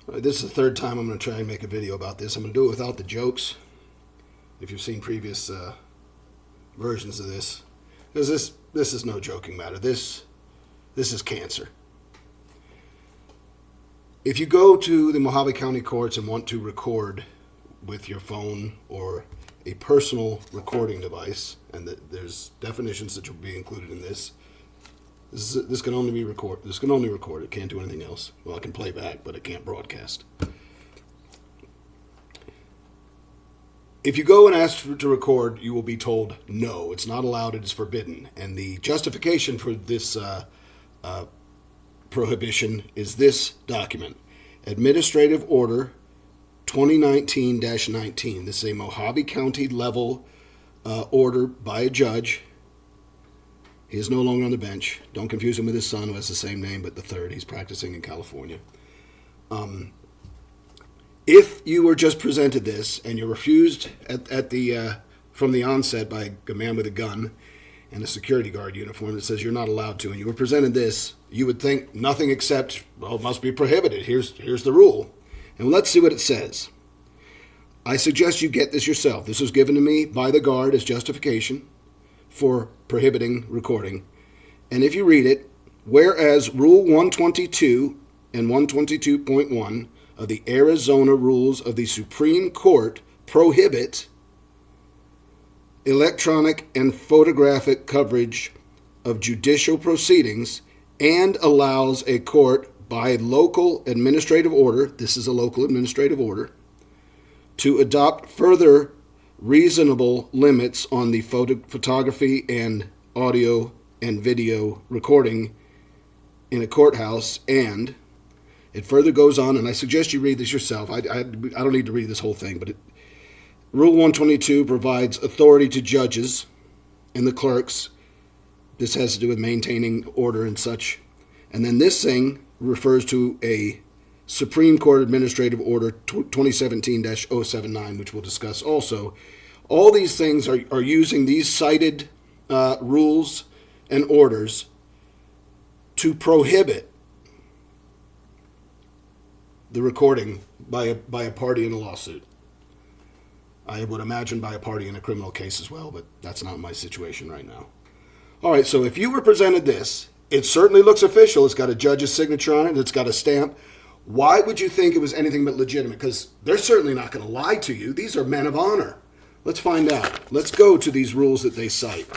All right, this is the third time I'm going to try and make a video about this. I'm going to do it without the jokes, if you've seen previous versions of this. Because this is no joking matter. This is cancer. If you go to the Mohave County Courts and want to record with your phone or a personal recording device, and there's definitions that will be included in this. This can only be record. This can only record. It can't do anything else. Well, it can play back, but it can't broadcast. If you go and ask to record, you will be told no. It's not allowed. It is forbidden. And the justification for this prohibition is this document: Administrative Order 2019-19. This is a Mohave County level order by a judge. He is no longer on the bench. Don't confuse him with his son, who has the same name, but the third. He's practicing in California. If you were just presented this and you're refused from the onset by a man with a gun and a security guard uniform that says you're not allowed to, and you were presented this, you would think nothing except, well, it must be prohibited. Here's the rule. And let's see what it says. I suggest you get this yourself. This was given to me by the guard as justification for prohibiting recording. And if you read it, whereas Rule 122 and 122.1 of the Arizona Rules of the Supreme Court prohibit electronic and photographic coverage of judicial proceedings and allows a court by local administrative order, this is a local administrative order, to adopt further reasonable limits on the photography and audio and video recording in a courthouse. And it further goes on, and I suggest you read this yourself. I don't need to read this whole thing, but Rule 122 provides authority to judges and the clerks. This has to do with maintaining order and such. And then this thing refers to a Supreme Court Administrative Order 2017-079, which we'll discuss also. All these things are using these cited rules and orders to prohibit the recording by a party in a lawsuit. I would imagine by a party in a criminal case as well, but that's not my situation right now. All right, so if you were presented this, it certainly looks official. It's got a judge's signature on it. It's got a stamp. Why would you think it was anything but legitimate? Because they're certainly not going to lie to you. These are men of honor. Let's find out. Let's go to these rules that they cite.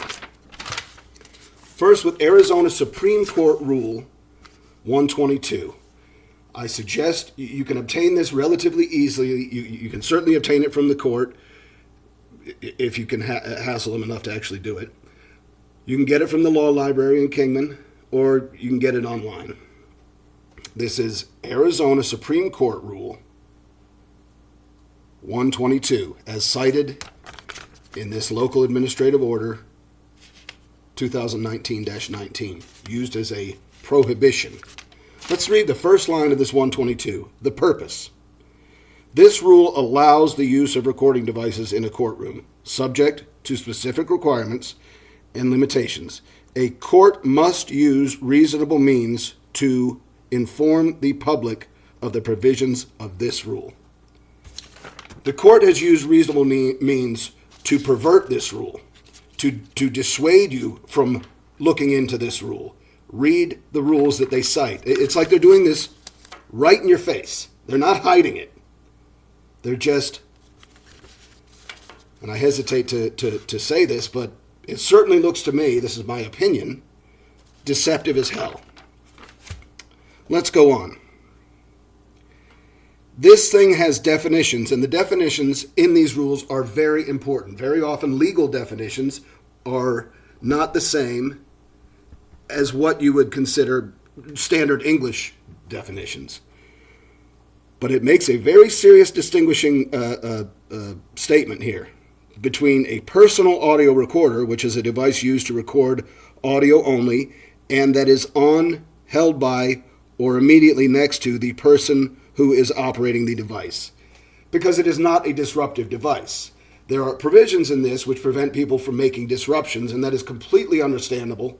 First, with Arizona Supreme Court Rule 122. I suggest you can obtain this relatively easily. You can certainly obtain it from the court if you can hassle them enough to actually do it. You can get it from the law library in Kingman, or you can get it online. This is Arizona Supreme Court Rule 122, as cited in this local administrative order 2019-19, used as a prohibition. Let's read the first line of this 122. The purpose. This rule allows the use of recording devices in a courtroom, subject to specific requirements and limitations. A court must use reasonable means to inform the public of the provisions of this rule. The court has used reasonable means to pervert this rule, to dissuade you from looking into this rule. Read the rules that they cite. It's like they're doing this right in your face. They're not hiding it. They're just, and I hesitate to say this, but it certainly looks to me, this is my opinion, deceptive as hell. Let's go on. This thing has definitions, and the definitions in these rules are very important. Very often legal definitions are not the same as what you would consider standard English definitions. But it makes a very serious distinguishing statement here between a personal audio recorder, which is a device used to record audio only, and that is on, held by, or immediately next to the person who is operating the device, because it is not a disruptive device. There are provisions in this which prevent people from making disruptions, and that is completely understandable.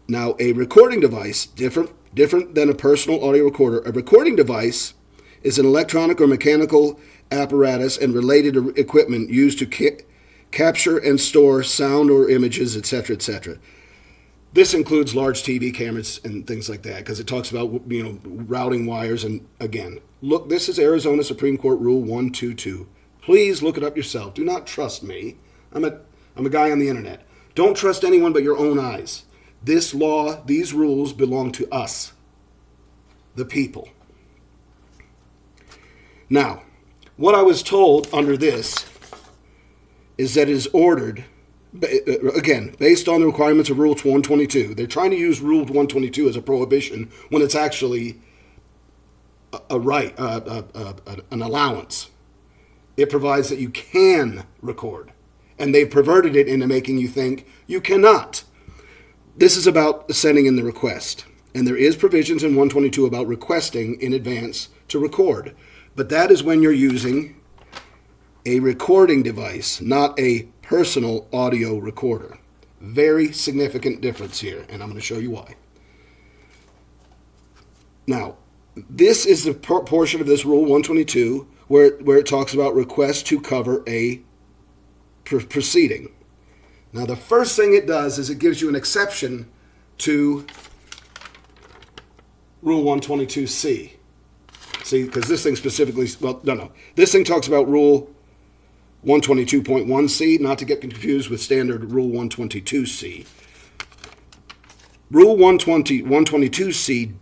Now, a recording device, different Different than a personal audio recorder, a recording device is an electronic or mechanical apparatus and related equipment used to capture and store sound or images, etc., etc. This includes large TV cameras and things like that, because it talks about, routing wires. And again, look, this is Arizona Supreme Court Rule 122. Please look it up yourself. Do not trust me. I'm a guy on the internet. Don't trust anyone but your own eyes. This law, these rules belong to us, the people. Now, what I was told under this is that it is ordered, again, based on the requirements of Rule 122. They're trying to use Rule 122 as a prohibition when it's actually a right, an allowance. It provides that you can record, and they've perverted it into making you think you cannot. This is about sending in the request, and there is provisions in 122 about requesting in advance to record, but that is when you're using a recording device, not a personal audio recorder. Very significant difference here, and I'm going to show you why. Now, this is the portion of this Rule 122 where it talks about requests to cover a proceeding. Now, the first thing it does is it gives you an exception to Rule 122C. See, because this thing specifically, this thing talks about Rule 122.1c, not to get confused with standard Rule 122c. Rule 122c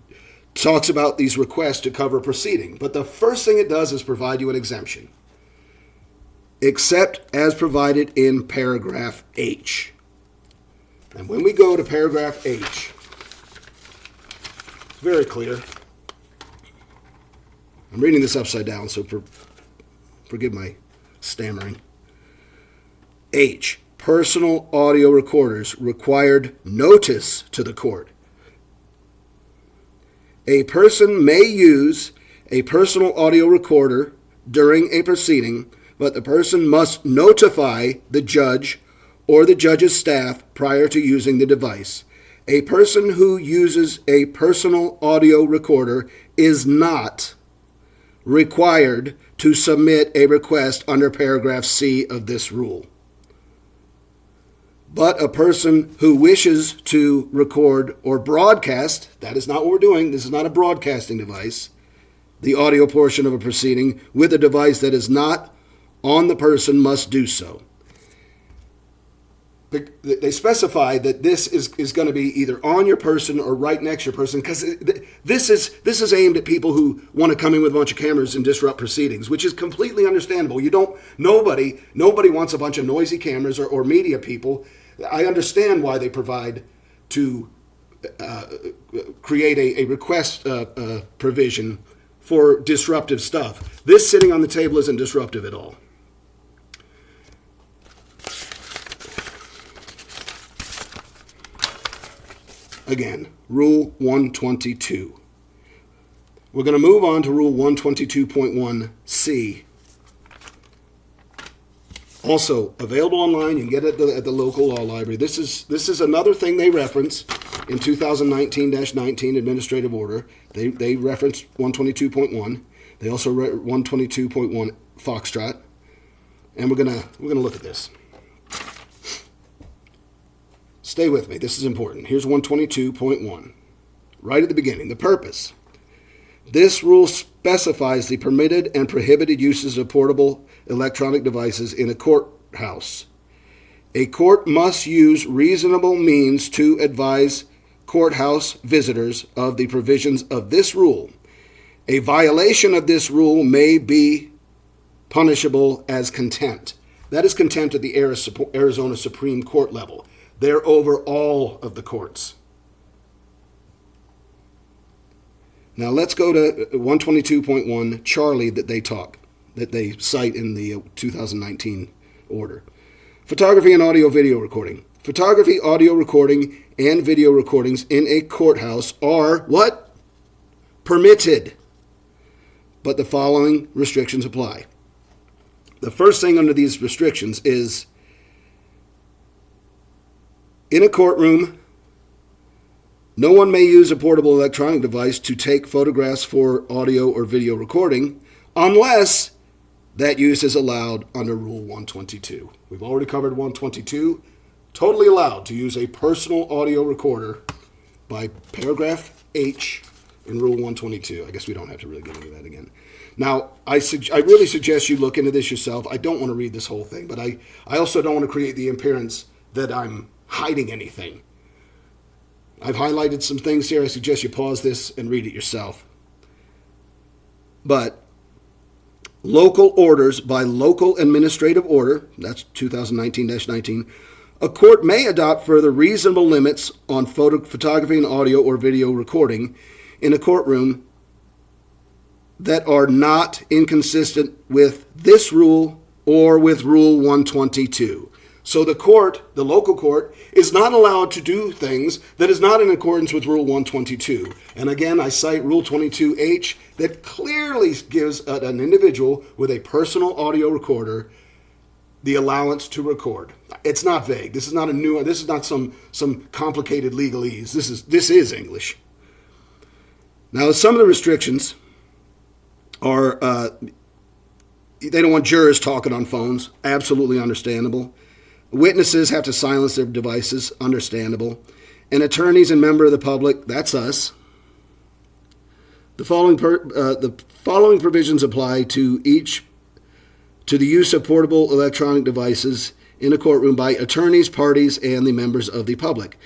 talks about these requests to cover proceeding, but the first thing it does is provide you an exemption, except as provided in paragraph H. And when we go to paragraph H, it's very clear. I'm reading this upside down, so forgive my stammering. H, personal audio recorders required notice to the court. A person may use a personal audio recorder during a proceeding, but the person must notify the judge or the judge's staff prior to using the device. A person who uses a personal audio recorder is not required to submit a request under paragraph C of this rule. But a person who wishes to record or broadcast, that is not what we're doing, this is not a broadcasting device, the audio portion of a proceeding with a device that is not on the person must do so. They specify that this is going to be either on your person or right next to your person, because this is aimed at people who want to come in with a bunch of cameras and disrupt proceedings, which is completely understandable. Nobody wants a bunch of noisy cameras or media people. I understand why they provide to create a request provision for disruptive stuff. This sitting on the table isn't disruptive at all. Again, Rule 122. We're going to move on to Rule 122.1c. Also available online. You can get it at the local law library. This is another thing they reference in 2019-19 administrative order. They reference 122.1. They also 122.1 Foxtrot. And we're gonna look at this. Stay with me. This is important. Here's 122.1. Right at the beginning. The purpose. This rule specifies the permitted and prohibited uses of portable electronic devices in a courthouse. A court must use reasonable means to advise courthouse visitors of the provisions of this rule. A violation of this rule may be punishable as contempt. That is contempt at the Arizona Supreme Court level. They're over all of the courts. Now let's go to 122.1 Charlie that they cite in the 2019 order. Photography and audio video recording. Photography, audio recording, and video recordings in a courthouse are what? Permitted. But the following restrictions apply. The first thing under these restrictions is in a courtroom No one may use a portable electronic device to take photographs for audio or video recording unless that use is allowed under Rule 122. We've already covered 122. Totally allowed to use a personal audio recorder by paragraph H in Rule 122. I guess we don't have to really get into that again. Now, I really suggest you look into this yourself. I don't want to read this whole thing, but I also don't want to create the appearance that I'm hiding anything. I've highlighted some things here. I suggest you pause this and read it yourself. But local orders by local administrative order, that's 2019-19, a court may adopt further reasonable limits on photography and audio or video recording in a courtroom that are not inconsistent with this rule or with Rule 122. So the court, the local court, is not allowed to do things that is not in accordance with Rule 122. And again, I cite Rule 22H that clearly gives an individual with a personal audio recorder the allowance to record. It's not vague. This is not this is not some complicated legalese. This is English. Now, some of the restrictions are they don't want jurors talking on phones. Absolutely understandable. Witnesses have to silence their devices, understandable. And attorneys and members of the public, that's us. The following provisions apply to the use of portable electronic devices in a courtroom by attorneys, parties, and the members of the public.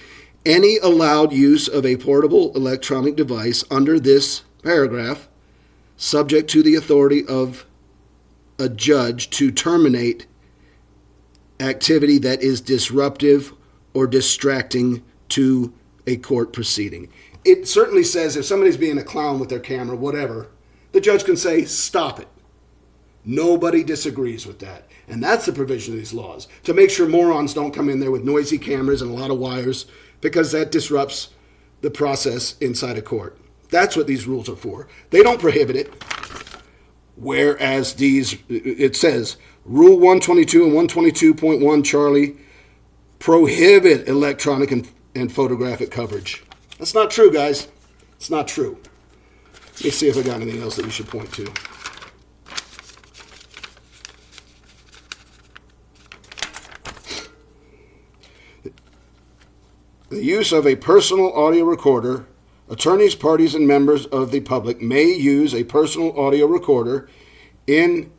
Any allowed use of a portable electronic device under this paragraph, subject to the authority of a judge to terminate activity that is disruptive or distracting to a court proceeding. It certainly says if somebody's being a clown with their camera, whatever, the judge can say, stop it. Nobody disagrees with that. And that's the provision of these laws, to make sure morons don't come in there with noisy cameras and a lot of wires, because that disrupts the process inside a court. That's what these rules are for. They don't prohibit it. Whereas it says, Rule 122 and 122.1, Charlie, prohibit electronic and photographic coverage. That's not true, guys. It's not true. Let me see if I got anything else that we should point to. The use of a personal audio recorder. Attorneys, parties, and members of the public may use a personal audio recorder in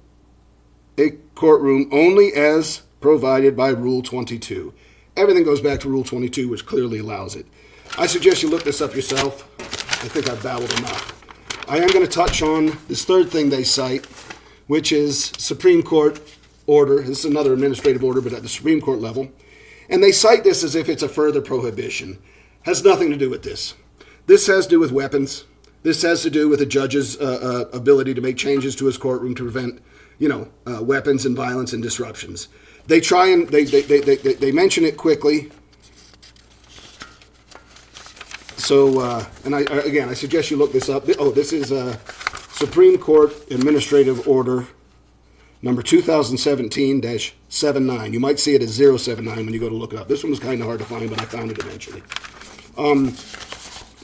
a courtroom only as provided by Rule 22. Everything goes back to Rule 22, which clearly allows it. I suggest you look this up yourself. I think I've babbled enough. I am going to touch on this third thing they cite, which is Supreme Court order. This is another administrative order, but at the Supreme Court level. And they cite this as if it's a further prohibition. Has nothing to do with this. This has to do with weapons. This has to do with a judge's ability to make changes to his courtroom to prevent, weapons and violence and disruptions. They try and they mention it quickly. So, I suggest you look this up. This is Supreme Court Administrative Order number 2017-79. You might see it as 079 when you go to look it up. This one was kind of hard to find, but I found it eventually.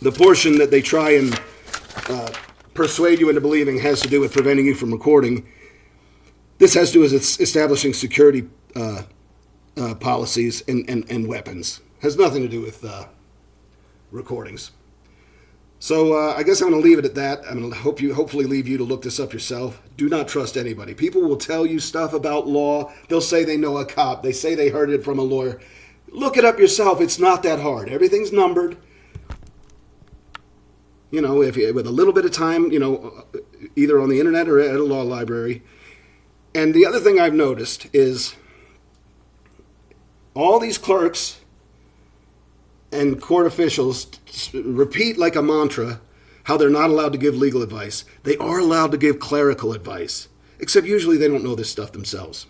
The portion that they try and persuade you into believing has to do with preventing you from recording. This has to do with establishing security policies and weapons. Has nothing to do with recordings. So I guess I'm going to leave it at that. I'm going to hopefully leave you to look this up yourself. Do not trust anybody. People will tell you stuff about law. They'll say they know a cop. They say they heard it from a lawyer. Look it up yourself. It's not that hard. Everything's numbered. If you, with a little bit of time, either on the internet or at a law library. And the other thing I've noticed is all these clerks and court officials repeat like a mantra how they're not allowed to give legal advice. They are allowed to give clerical advice, except usually they don't know this stuff themselves.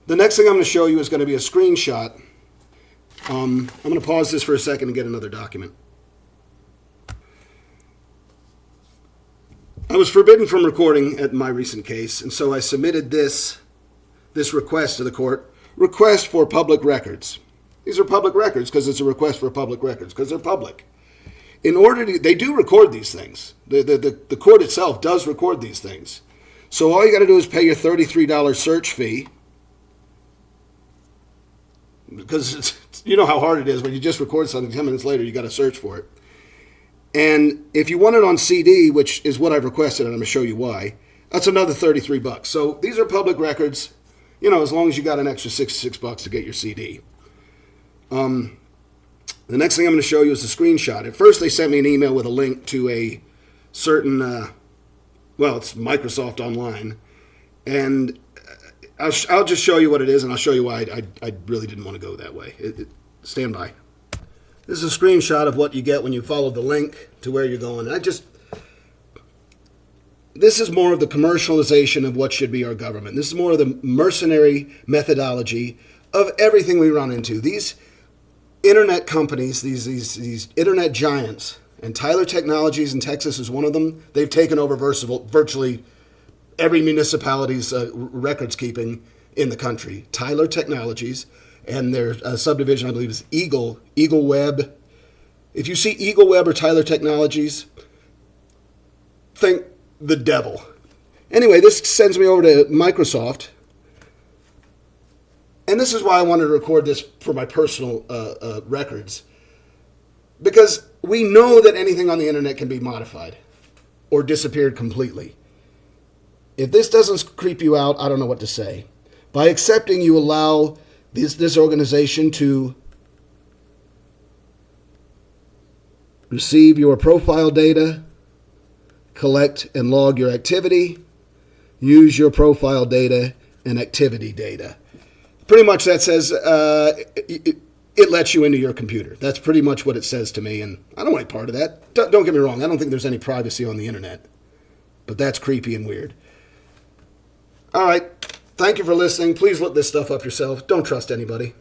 The next thing I'm going to show you is going to be a screenshot. I'm going to pause this for a second and get another document. I was forbidden from recording at my recent case, and so I submitted this request to the court, request for public records. These are public records because it's a request for public records because they're public. In order to, they do record these things. The court itself does record these things. So all you got to do is pay your $33 search fee, because you know how hard it is when you just record something 10 minutes later, you got to search for it. And if you want it on CD, which is what I've requested, and I'm going to show you why, that's another $33. So these are public records, you know, as long as you got an extra $66 to get your CD. The next thing I'm going to show you is a screenshot. At first, they sent me an email with a link to a certain, it's Microsoft Online. And I'll just show you what it is, and I'll show you why I really didn't want to go that way. Stand by. This is a screenshot of what you get when you follow the link to where you're going. This is more of the commercialization of what should be our government. This is more of the mercenary methodology of everything we run into. These internet companies, these internet giants, and Tyler Technologies in Texas is one of them. They've taken over virtually every municipality's records keeping in the country. Tyler Technologies, and their subdivision, I believe, is Eagle Web. If you see Eagle Web or Tyler Technologies, think the devil. Anyway, this sends me over to Microsoft. And this is why I wanted to record this for my personal records. Because we know that anything on the internet can be modified or disappeared completely. If this doesn't creep you out, I don't know what to say. By accepting, you allow this organization to receive your profile data, collect and log your activity, use your profile data and activity data. Pretty much that says it lets you into your computer. That's pretty much what it says to me, and I don't want any part of that. Don't get me wrong. I don't think there's any privacy on the internet, but that's creepy and weird. All right. Thank you for listening. Please look this stuff up yourself. Don't trust anybody.